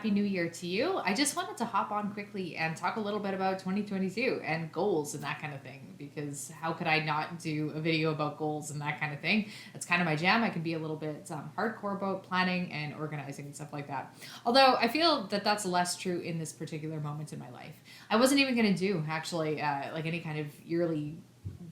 Happy New Year to you. I just wanted to hop on quickly and talk a little bit about 2022 and goals and that kind of thing, because how could I not do a video about goals and that kind of thing? That's kind of my jam. I can be a little bit hardcore about planning and organizing and stuff like that. Although I feel that that's less true in this particular moment in my life. I wasn't even going to do actually like any kind of yearly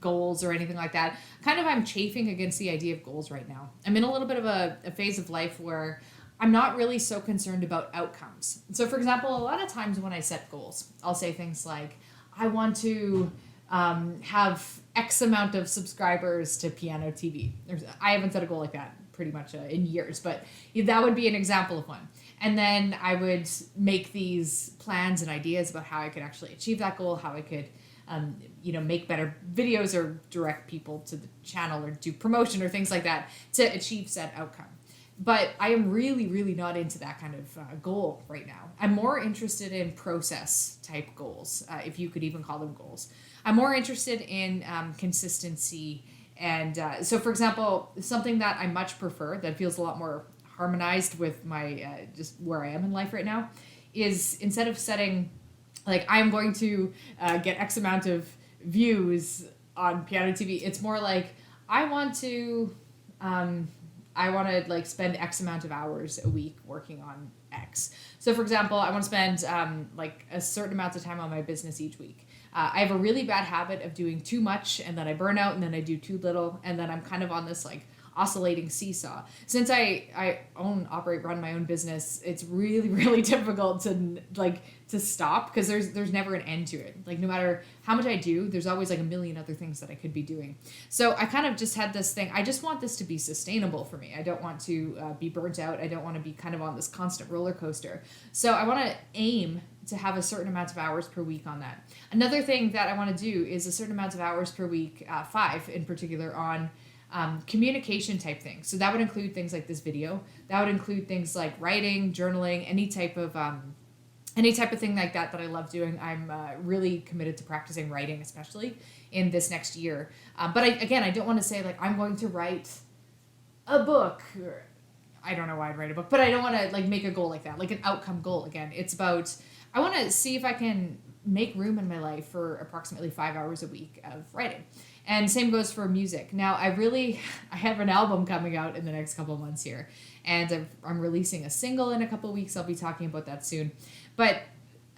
goals or anything like that. Kind of I'm chafing against the idea of goals right now. I'm in a little bit of a phase of life where I'm not really so concerned about outcomes. So, for example, a lot of times when I set goals, I'll say things like, I want to have X amount of subscribers to Piano TV. I haven't set a goal like that pretty much in years, but that would be an example of one. And then I would make these plans and ideas about how I could actually achieve that goal, how I could make better videos or direct people to the channel or do promotion or things like that to achieve said outcome. But I am really, really not into that kind of goal right now. I'm more interested in process type goals, if you could even call them goals. I'm more interested in consistency. And so, for example, something that I much prefer that feels a lot more harmonized with my just where I am in life right now is instead of setting, like, I'm going to get X amount of views on Piano TV, it's more like I want to like spend X amount of hours a week working on X. So for example, I want to spend like a certain amount of time on my business each week. I have a really bad habit of doing too much and then I burn out and then I do too little and then I'm kind of on this like oscillating seesaw. Since I run my own business, it's really, really difficult to stop because there's never an end to it. Like no matter how much I do, there's always like a million other things that I could be doing. So I kind of just had this thing. I just want this to be sustainable for me. I don't want to be burnt out. I don't want to be kind of on this constant roller coaster. So I want to aim to have a certain amount of hours per week on that. Another thing that I want to do is a certain amount of hours per week, 5 in particular, on communication type things. So that would include things like this video. That would include things like writing, journaling, any type of thing like that I love doing. I'm really committed to practicing writing, especially in this next year. But I don't want to say like I'm going to write a book. Or, I don't know why I'd write a book, but I don't want to like make a goal like that, like an outcome goal. Again, it's about I want to see if I can make room in my life for approximately 5 hours a week of writing. And same goes for music. Now, I have an album coming out in the next couple of months here, and I'm releasing a single in a couple of weeks. I'll be talking about that soon. But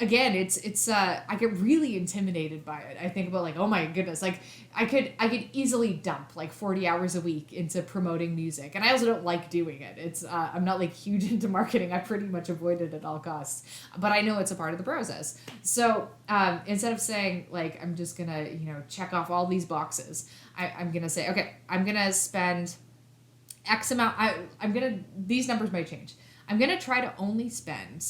again, it's I get really intimidated by it. I think about like, oh my goodness, like I could easily dump like 40 hours a week into promoting music, and I also don't like doing it. It's I'm not like huge into marketing. I pretty much avoid it at all costs, but I know it's a part of the process. So instead of saying like I'm just gonna check off all these boxes, I'm gonna say okay, I'm gonna spend X amount. These numbers might change. I'm gonna try to only spend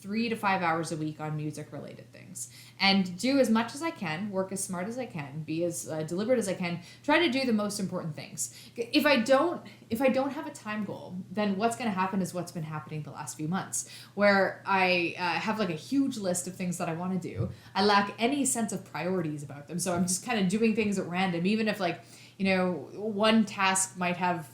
3 to 5 hours a week on music related things and do as much as I can, work as smart as I can, be as deliberate as I can, try to do the most important things. If I don't have a time goal, then what's going to happen is what's been happening the last few months, where I have like a huge list of things that I want to do. I lack any sense of priorities about them. So I'm just kind of doing things at random, even if like, one task might have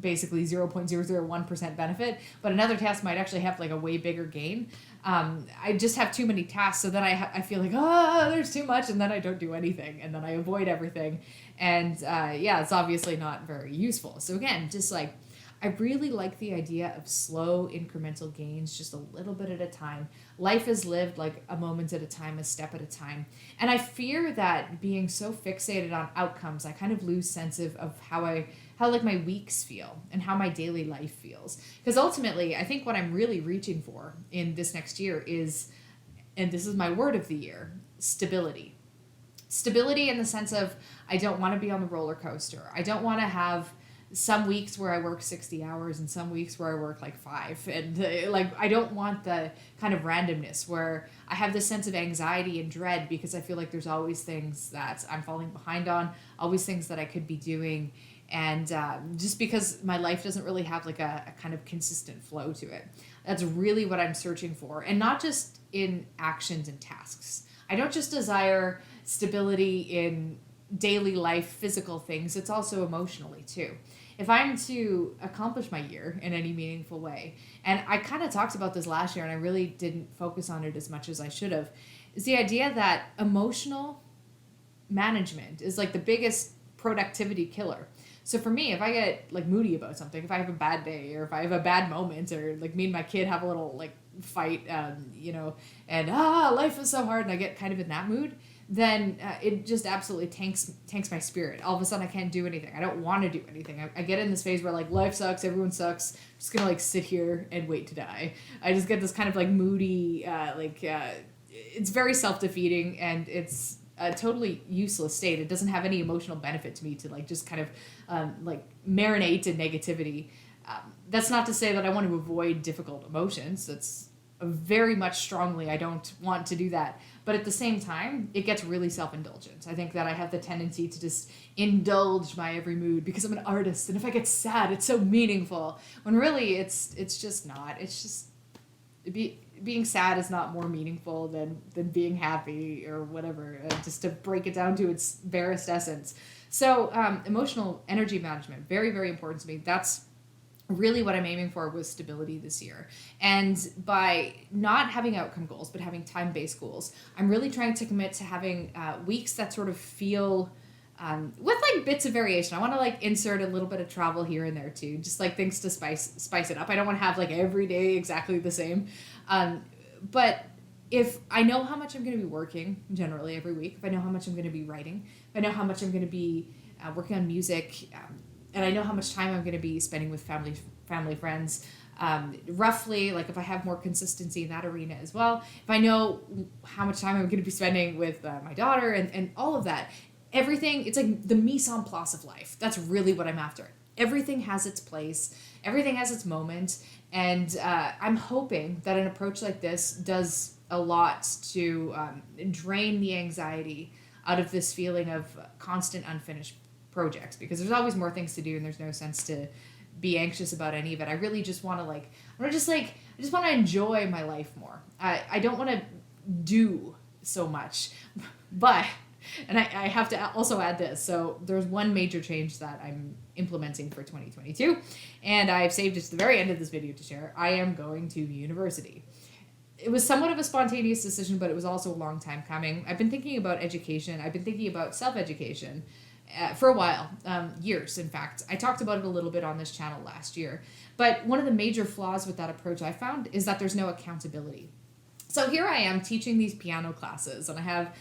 basically 0.001% benefit, but another task might actually have like a way bigger gain. I just have too many tasks, so then I feel like, there's too much, and then I don't do anything, and then I avoid everything, and it's obviously not very useful. So again, just like, I really like the idea of slow incremental gains, just a little bit at a time. Life is lived like a moment at a time, a step at a time. And I fear that being so fixated on outcomes, I kind of lose sense of how like my weeks feel and how my daily life feels. Because ultimately, I think what I'm really reaching for in this next year is, and this is my word of the year, stability. Stability in the sense of I don't want to be on the roller coaster. I don't want to have some weeks where I work 60 hours and some weeks where I work like 5. And I don't want the kind of randomness where I have this sense of anxiety and dread because I feel like there's always things that I'm falling behind on, always things that I could be doing. And just because my life doesn't really have like a kind of consistent flow to it. That's really what I'm searching for. And not just in actions and tasks. I don't just desire stability in daily life physical things, it's also emotionally too. If I'm to accomplish my year in any meaningful way, and I kind of talked about this last year and I really didn't focus on it as much as I should have, is the idea that emotional management is like the biggest productivity killer. So for me, if I get like moody about something, if I have a bad day or if I have a bad moment or like me and my kid have a little like fight, and life is so hard and I get kind of in that mood, then it just absolutely tanks my spirit. All of a sudden I can't do anything. I don't want to do anything. I get in this phase where like life sucks, everyone sucks. I'm just gonna like sit here and wait to die. I just get this kind of like moody, it's very self-defeating and it's a totally useless state. It doesn't have any emotional benefit to me to like just kind of marinate in negativity. That's not to say that I want to avoid difficult emotions. That's very much strongly I don't want to do that. But at the same time, it gets really self-indulgent. I think that I have the tendency to just indulge my every mood because I'm an artist, and if I get sad, it's so meaningful. When really, it's just not. It's just being sad is not more meaningful than being happy or whatever. Just to break it down to its barest essence. So emotional energy management, very, very important to me. That's really what I'm aiming for with stability this year. And by not having outcome goals, but having time-based goals, I'm really trying to commit to having weeks that sort of feel with like bits of variation. I want to like insert a little bit of travel here and there too, just like things to spice it up. I don't want to have like every day exactly the same. But if I know how much I'm going to be working generally every week, if I know how much I'm going to be writing, if I know how much I'm going to be working on music, and I know how much time I'm going to be spending with family, friends, roughly, like if I have more consistency in that arena as well, if I know how much time I'm going to be spending with my daughter and all of that, everything, it's like the mise en place of life. That's really what I'm after. Everything has its place. Everything has its moment. And I'm hoping that an approach like this does a lot to drain the anxiety out of this feeling of constant unfinished projects, because there's always more things to do and there's no sense to be anxious about any of it. I really just want to I just want to enjoy my life more. I don't want to do so much, but, and I have to also add this. So there's one major change that I'm implementing for 2022, and I've saved it to the very end of this video to share. I am going to university. It was somewhat of a spontaneous decision, but it was also a long time coming. I've been thinking about education. I've been thinking about self-education for a while, years, in fact. I talked about it a little bit on this channel last year. But one of the major flaws with that approach I found is that there's no accountability. So here I am teaching these piano classes, and I have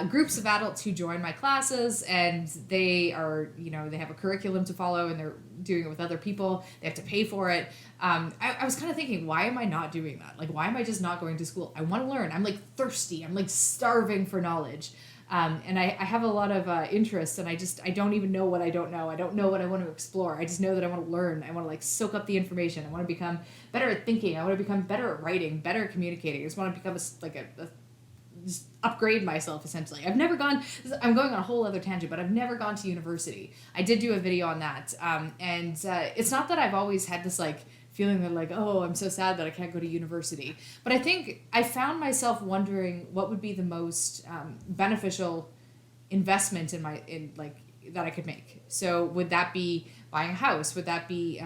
groups of adults who join my classes, and they are, they have a curriculum to follow, and they're doing it with other people. They have to pay for it. I was kind of thinking, why am I not doing that? Like, why am I just not going to school? I want to learn. I'm like thirsty. I'm like starving for knowledge. And I have a lot of interests, and I don't even know what I don't know. I don't know what I want to explore. I just know that I want to learn. I want to like soak up the information. I want to become better at thinking. I want to become better at writing, better at communicating. I just want to become just upgrade myself, essentially. I'm going on a whole other tangent, but I've never gone to university. I did do a video on that. And it's not that I've always had this like feeling that like, oh, I'm so sad that I can't go to university. But I think I found myself wondering what would be the most beneficial investment that I could make. So would that be buying a house? Would that be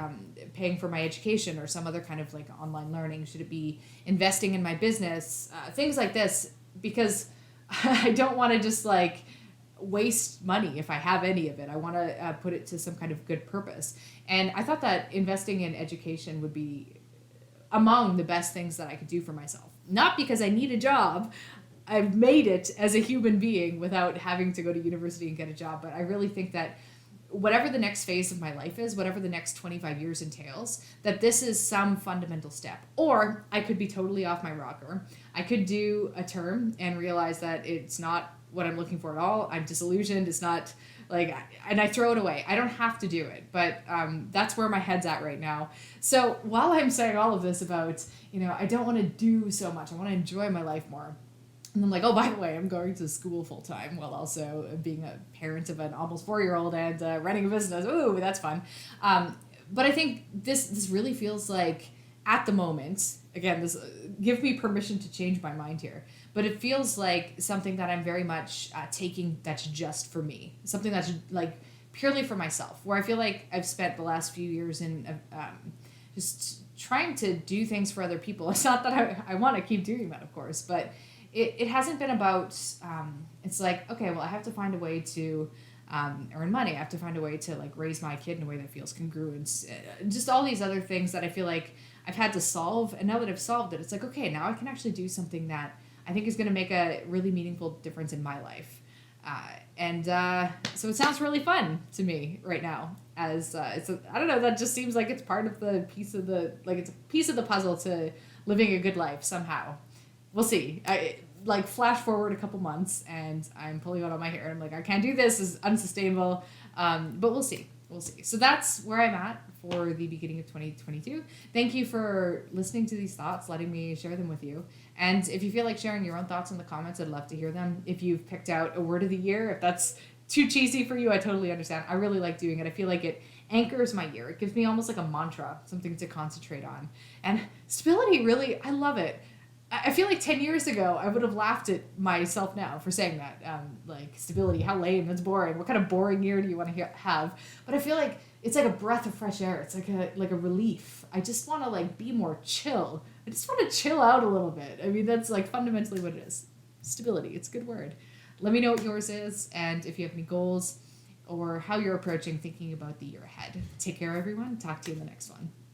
paying for my education or some other kind of like online learning? Should it be investing in my business? Things like this, because I don't want to just like waste money if I have any of it. I want to put it to some kind of good purpose. And I thought that investing in education would be among the best things that I could do for myself. Not because I need a job. I've made it as a human being without having to go to university and get a job. But I really think that whatever the next phase of my life is, whatever the next 25 years entails, that this is some fundamental step. Or I could be totally off my rocker. I could do a term and realize that it's not what I'm looking for at all. I'm disillusioned. It's not like, and I throw it away. I don't have to do it, but that's where my head's at right now. So while I'm saying all of this about, I don't want to do so much. I want to enjoy my life more. And I'm like, oh, by the way, I'm going to school full time while also being a parent of an almost 4-year-old and running a business. Ooh, that's fun. But I think this really feels like at the moment, again, this give me permission to change my mind here, but it feels like something that I'm very much taking that's just for me, something that's like purely for myself, where I feel like I've spent the last few years in just trying to do things for other people. It's not that I want to keep doing that, of course, but it hasn't been about, it's like, okay, well, I have to find a way to earn money. I have to find a way to like raise my kid in a way that feels congruent. Just all these other things that I feel like I've had to solve. And now that I've solved it, it's like, okay, now I can actually do something that I think is going to make a really meaningful difference in my life. So it sounds really fun to me right now, as I don't know, that just seems like it's part of the piece of the, like it's a piece of the puzzle to living a good life somehow. We'll see. I like flash forward a couple months and I'm pulling out all my hair and I'm like, I can't do this, this is unsustainable. But we'll see. We'll see. So that's where I'm at for the beginning of 2022. Thank you for listening to these thoughts, letting me share them with you. And if you feel like sharing your own thoughts in the comments, I'd love to hear them. If you've picked out a word of the year, if that's too cheesy for you, I totally understand. I really like doing it. I feel like it anchors my year. It gives me almost like a mantra, something to concentrate on. And stability, really, I love it. I feel like 10 years ago, I would have laughed at myself now for saying that. Like, stability, how lame, that's boring. What kind of boring year do you want to have? But I feel like it's like a breath of fresh air. It's like a relief. I just want to like be more chill. I just want to chill out a little bit. I mean, that's like fundamentally what it is. Stability, it's a good word. Let me know what yours is, and if you have any goals or how you're approaching thinking about the year ahead. Take care, everyone. Talk to you in the next one.